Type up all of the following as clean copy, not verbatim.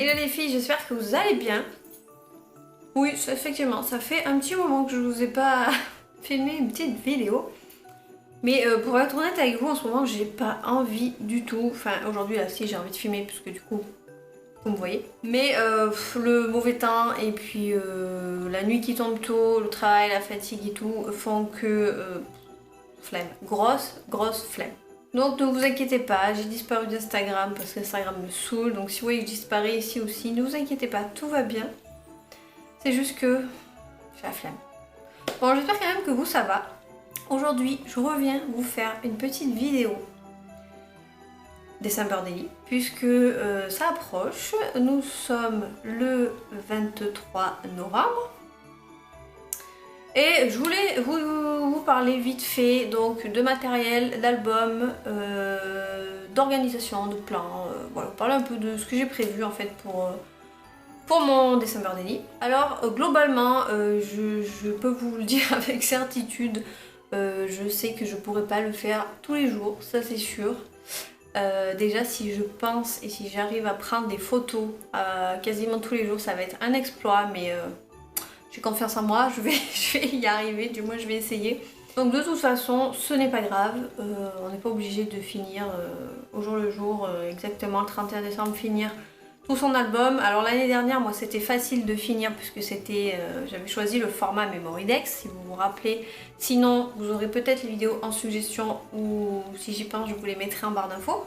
Hello les filles, j'espère que vous allez bien. Oui, effectivement, ça fait un petit moment que je vous ai pas filmé une petite vidéo. Mais pour être honnête avec vous, en ce moment, j'ai pas envie du tout. Enfin, aujourd'hui, là, si, j'ai envie de filmer, puisque du coup, vous me voyez. Mais le mauvais temps et puis la nuit qui tombe tôt, le travail, la fatigue et tout, font que... flemme. Grosse flemme. Donc ne vous inquiétez pas, j'ai disparu d'Instagram parce qu'Instagram me saoule. Donc si vous voyez que je disparais ici aussi, ne vous inquiétez pas, tout va bien. C'est juste que j'ai la flemme. Bon, j'espère quand même que vous ça va. Aujourd'hui, je reviens vous faire une petite vidéo December Daily puisque ça approche. Nous sommes le 23 novembre. Et je voulais vous parler vite fait donc de matériel, d'albums, d'organisation, de plans, voilà, parler un peu de ce que j'ai prévu en fait pour mon December Daily. Alors globalement, je peux vous le dire avec certitude, je sais que je pourrais pas le faire tous les jours, ça c'est sûr. Déjà si je pense et si j'arrive à prendre des photos quasiment tous les jours, ça va être un exploit, mais j'ai confiance en moi, je vais y arriver, du moins je vais essayer. Donc de toute façon, ce n'est pas grave, on n'est pas obligé de finir au jour le jour, exactement le 31 décembre, finir tout son album. Alors l'année dernière, moi c'était facile de finir puisque c'était, j'avais choisi le format Memory Dex, si vous vous rappelez. Sinon, vous aurez peut-être les vidéos en suggestion ou si j'y pense, je vous les mettrai en barre d'infos.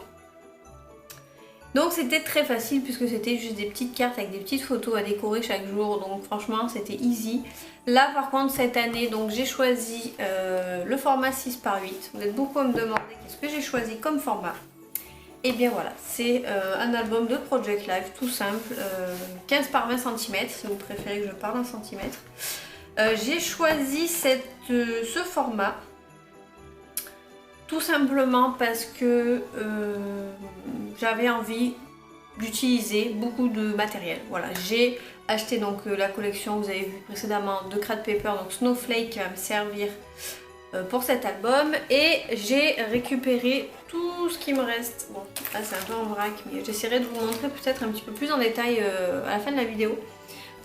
Donc c'était très facile puisque c'était juste des petites cartes avec des petites photos à décorer chaque jour, donc franchement c'était easy. Là par contre cette année donc j'ai choisi le format 6 par 8. Vous êtes beaucoup à me demander qu'est-ce que j'ai choisi comme format. Et bien voilà, c'est un album de Project Life tout simple, 15 par 20 cm si vous préférez que je parle en centimètres. J'ai choisi ce format tout simplement parce que j'avais envie d'utiliser beaucoup de matériel. Voilà, j'ai acheté donc la collection, vous avez vu précédemment, de Crade Paper, donc Snowflake qui va me servir pour cet album. Et j'ai récupéré tout ce qui me reste. Bon, là c'est un peu en vrac, mais j'essaierai de vous montrer peut-être un petit peu plus en détail à la fin de la vidéo.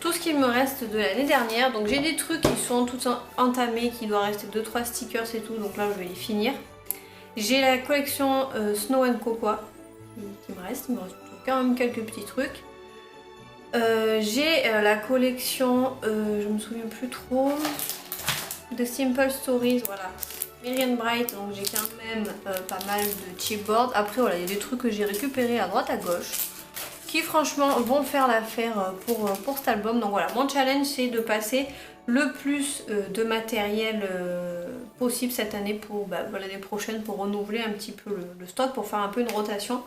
Tout ce qu'il me reste de l'année dernière. Donc j'ai des trucs qui sont tout entamés, qui doit rester 2-3 stickers et tout, donc là je vais les finir. J'ai la collection Snow & Cocoa qui me reste quand même quelques petits trucs. J'ai la collection, je me souviens plus trop, de Simple Stories, voilà, Miriam Bright, donc j'ai quand même pas mal de chipboard. Après voilà, il y a des trucs que j'ai récupérés à droite à gauche qui franchement vont faire l'affaire pour cet album. Donc voilà, mon challenge c'est de passer le plus de matériel possible cette année pour l'année prochaine, pour renouveler un petit peu le stock, pour faire un peu une rotation.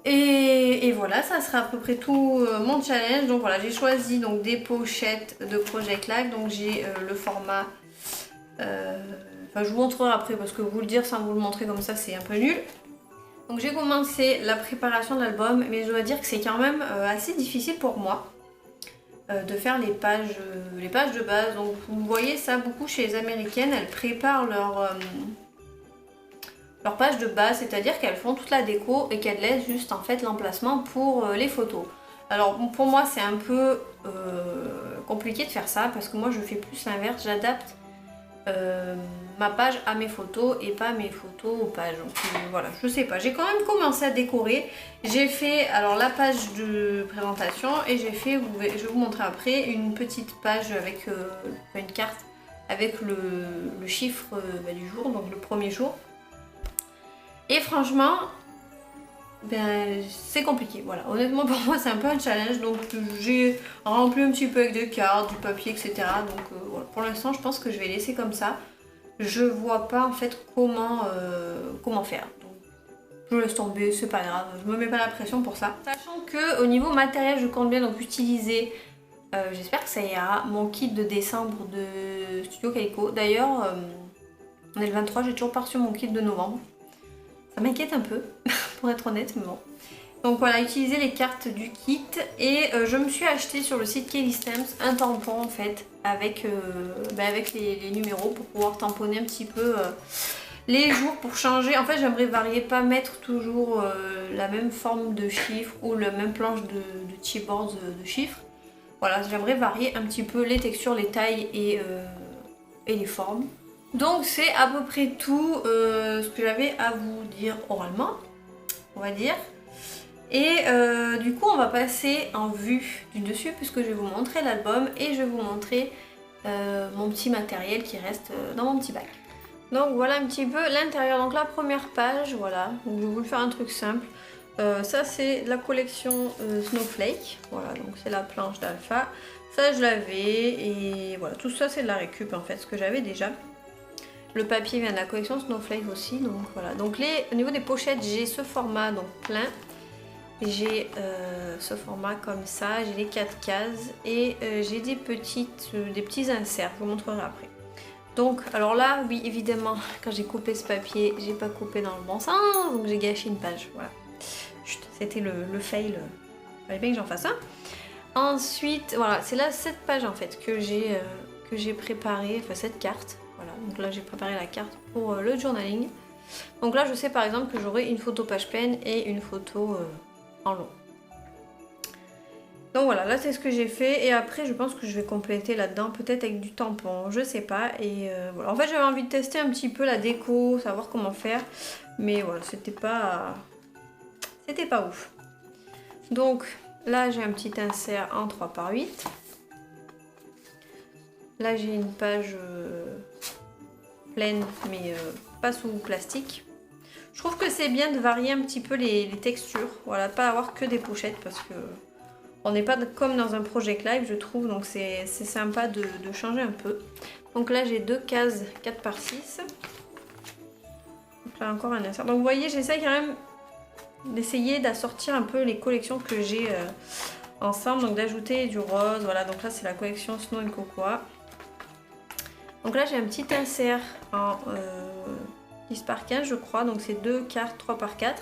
Et voilà, ça sera à peu près tout mon challenge. Donc voilà, j'ai choisi donc des pochettes de Project Life. Donc j'ai le format, enfin je vous montrerai après parce que vous le dire sans vous le montrer comme ça c'est un peu nul. Donc j'ai commencé la préparation de l'album, mais je dois dire que c'est quand même assez difficile pour moi de faire les pages de base. Donc vous voyez ça beaucoup chez les américaines, elles préparent leur page de base, c'est-à-dire qu'elles font toute la déco et qu'elles laissent juste en fait l'emplacement pour les photos. Alors pour moi c'est un peu compliqué de faire ça parce que moi je fais plus l'inverse, j'adapte ma page à mes photos et pas mes photos aux pages. Donc voilà, je sais pas, j'ai quand même commencé à décorer. J'ai fait alors la page de présentation et j'ai fait, je vais vous montrer après, une petite page avec une carte avec le chiffre du jour, donc le premier jour. Et franchement, c'est compliqué, voilà. Honnêtement pour moi c'est un peu un challenge, donc j'ai rempli un petit peu avec des cartes, du papier, etc. Donc voilà. Pour l'instant je pense que je vais laisser comme ça. Je vois pas en fait comment faire. Donc, je laisse tomber, c'est pas grave, je me mets pas la pression pour ça. Sachant que au niveau matériel, je compte bien donc utiliser, j'espère que ça ira, mon kit de décembre de Studio Calico. D'ailleurs, on est le 23, j'ai toujours pas reçu mon kit de novembre. Ça m'inquiète un peu, pour être honnête, mais bon. Donc voilà, utiliser les cartes du kit et je me suis acheté sur le site Kelly Stamps un tampon en fait avec les numéros pour pouvoir tamponner un petit peu les jours pour changer. En fait, j'aimerais varier, pas mettre toujours la même forme de chiffres ou la même planche de chipboard de chiffres. Voilà, j'aimerais varier un petit peu les textures, les tailles et les formes. Donc c'est à peu près tout ce que j'avais à vous dire oralement, on va dire. Et du coup on va passer en vue du dessus puisque je vais vous montrer l'album et je vais vous montrer mon petit matériel qui reste dans mon petit bac. Donc voilà un petit peu l'intérieur. Donc la première page, voilà, donc je vais vous faire un truc simple. Ça c'est la collection Snowflake, voilà, donc c'est la planche d'Alpha. Ça je l'avais et voilà, tout ça c'est de la récup en fait, ce que j'avais déjà. Le papier vient de la collection Snowflake aussi, donc voilà. Donc au niveau des pochettes, j'ai ce format donc plein. J'ai ce format comme ça, j'ai les 4 cases et j'ai des petits inserts, je vous montrerai après. Donc, alors là, oui, évidemment, quand j'ai coupé ce papier, j'ai pas coupé dans le bon sens, donc j'ai gâché une page, voilà. C'était le fail, il fallait bien que j'en fasse un. Ensuite, voilà, c'est là cette page en fait que j'ai préparée, enfin cette carte, voilà. Donc là, j'ai préparé la carte pour le journaling. Donc là, je sais par exemple que j'aurai une photo page pleine et une photo en long. Donc voilà, là c'est ce que j'ai fait et après je pense que je vais compléter là-dedans peut-être avec du tampon, je sais pas. Et voilà, en fait j'avais envie de tester un petit peu la déco, savoir comment faire, mais voilà, c'était pas ouf. Donc là j'ai un petit insert en 3x8. Là j'ai une page pleine mais pas sous plastique. Je trouve que c'est bien de varier un petit peu les textures, voilà, pas avoir que des pochettes parce que on n'est pas comme dans un project live, je trouve, donc c'est sympa de changer un peu. Donc là, j'ai 2 cases 4x6. Donc là, encore un insert. Donc vous voyez, j'essaie quand même d'essayer d'assortir un peu les collections que j'ai ensemble. Donc d'ajouter du rose, voilà. Donc là, c'est la collection Snow and Cocoa. Donc là, j'ai un petit insert en 10x15, je crois. Donc c'est 2 cartes 3x4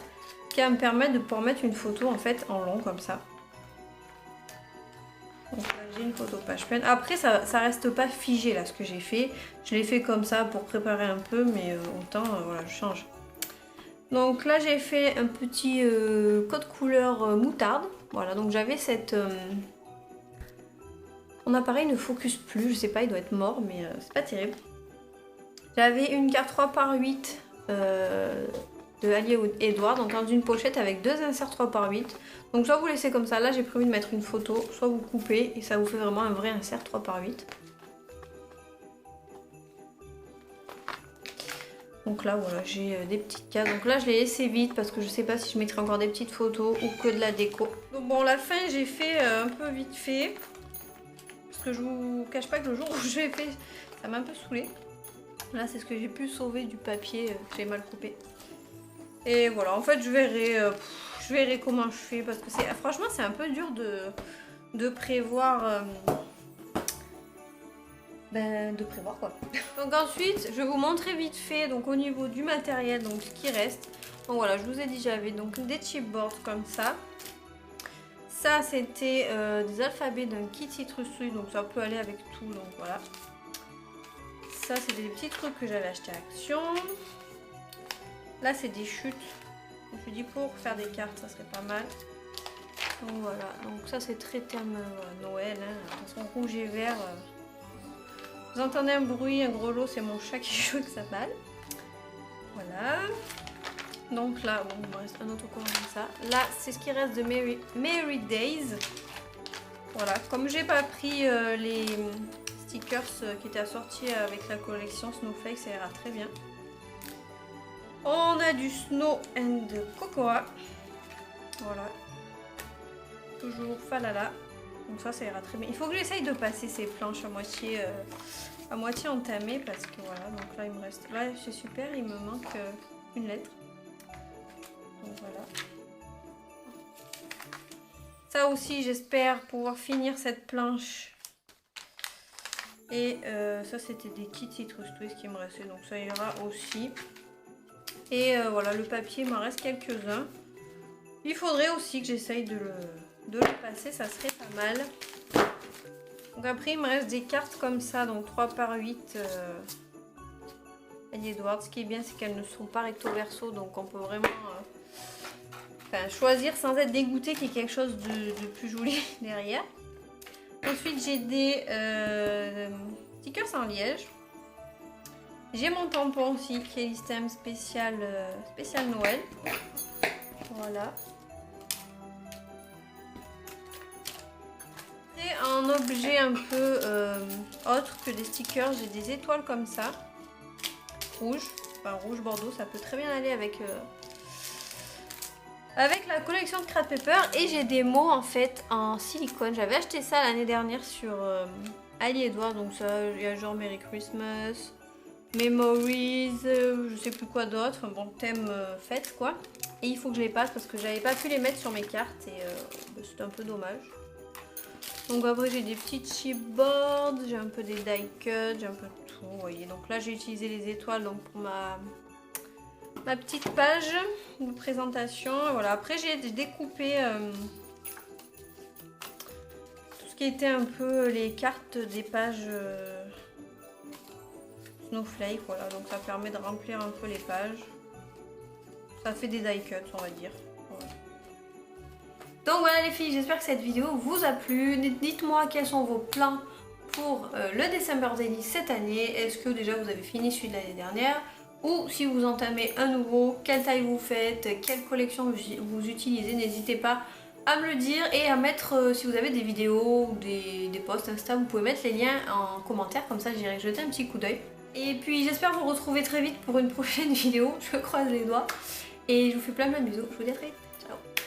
qui va me permettre de pouvoir mettre une photo en fait en long comme ça. Donc là j'ai une photo page pleine. Après ça reste pas figé là ce que j'ai fait. Je l'ai fait comme ça pour préparer un peu mais autant voilà je change. Donc là j'ai fait un petit code couleur moutarde. Voilà donc j'avais cette... Mon appareil ne focus plus, je sais pas il doit être mort mais c'est pas terrible. J'avais une carte 3x8 de Ali Edouard, donc dans une pochette avec 2 inserts 3x8. Donc soit vous laissez comme ça, là j'ai prévu de mettre une photo, soit vous coupez et ça vous fait vraiment un vrai insert 3x8. Donc là voilà, j'ai des petites cases. Donc là je l'ai laissé vite parce que je sais pas si je mettrai encore des petites photos ou que de la déco. Donc bon la fin j'ai fait un peu vite fait. Parce que je vous cache pas que le jour où j'ai fait, ça m'a un peu saoulé. Là c'est ce que j'ai pu sauver du papier que j'ai mal coupé. Et voilà, en fait je verrai comment je fais parce que franchement c'est un peu dur de prévoir de prévoir quoi. Donc ensuite je vais vous montrer vite fait donc au niveau du matériel donc ce qui reste. Donc voilà, je vous ai dit j'avais donc des chipboards comme ça. Ça c'était des alphabets d'un kit Citrus Fruit donc ça peut aller avec tout donc voilà. Ça c'est des petits trucs que j'avais acheté à Action. Là c'est des chutes. Je me suis dit pour faire des cartes ça serait pas mal. Donc voilà, donc ça c'est très terme Noël, hein. De toute façon rouge et vert. Vous entendez un bruit, un gros lot, c'est mon chat qui joue avec sa balle. Voilà. Donc là, bon, il me reste un autre coin comme ça. Là, c'est ce qui reste de Merry Days. Voilà, comme j'ai pas pris les stickers qui étaient assortis avec la collection Snowflake, ça ira très bien. On a du Snow and Cocoa. Voilà. Toujours falala. Donc ça ira très bien. Il faut que j'essaye de passer ces planches à moitié entamées parce que voilà. Donc là, il me reste... Là, c'est super, il me manque une lettre. Donc voilà. Ça aussi, j'espère pouvoir finir cette planche. Et ça, c'était des kits Citrus Twist qui me restaient. Donc ça ira aussi. Et voilà, le papier, il m'en reste quelques-uns. Il faudrait aussi que j'essaye de le passer, ça serait pas mal. Donc après, il me reste des cartes comme ça, donc 3x8 Ali Edwards. Ce qui est bien, c'est qu'elles ne sont pas recto verso, donc on peut vraiment choisir sans être dégoûté qu'il y ait quelque chose de plus joli derrière. Ensuite, j'ai des stickers en liège. J'ai mon tampon aussi, qui est l'Istem spécial Noël. Voilà. Et un objet un peu autre que des stickers, j'ai des étoiles comme ça. Rouge, enfin rouge bordeaux, ça peut très bien aller avec la collection de Craft Paper. Et j'ai des mots en fait en silicone. J'avais acheté ça l'année dernière sur Ali Edwards. Donc ça, il y a genre Merry Christmas, Memories, je sais plus quoi d'autre. Bon, thème fête quoi. Et il faut que je les passe parce que j'avais pas pu les mettre sur mes cartes et c'est un peu dommage. Donc après j'ai des petites chipboards, j'ai un peu des die cuts, j'ai un peu tout, vous voyez. Donc là j'ai utilisé les étoiles donc pour ma petite page de présentation. Voilà, après j'ai découpé tout ce qui était un peu les cartes des pages Snowflake, voilà. Donc ça permet de remplir un peu les pages. Ça fait des die cuts, on va dire. Voilà. Donc voilà les filles, j'espère que cette vidéo vous a plu. Dites-moi quels sont vos plans pour le December Daily cette année. Est-ce que déjà vous avez fini celui de l'année dernière? Ou si vous entamez un nouveau, quelle taille vous faites, quelle collection vous utilisez, n'hésitez pas à me le dire et à mettre, si vous avez des vidéos ou des posts Insta, vous pouvez mettre les liens en commentaire, comme ça j'irai jeter un petit coup d'œil. Et puis j'espère vous retrouver très vite pour une prochaine vidéo, je croise les doigts. Et je vous fais plein de bisous, je vous dis à très vite.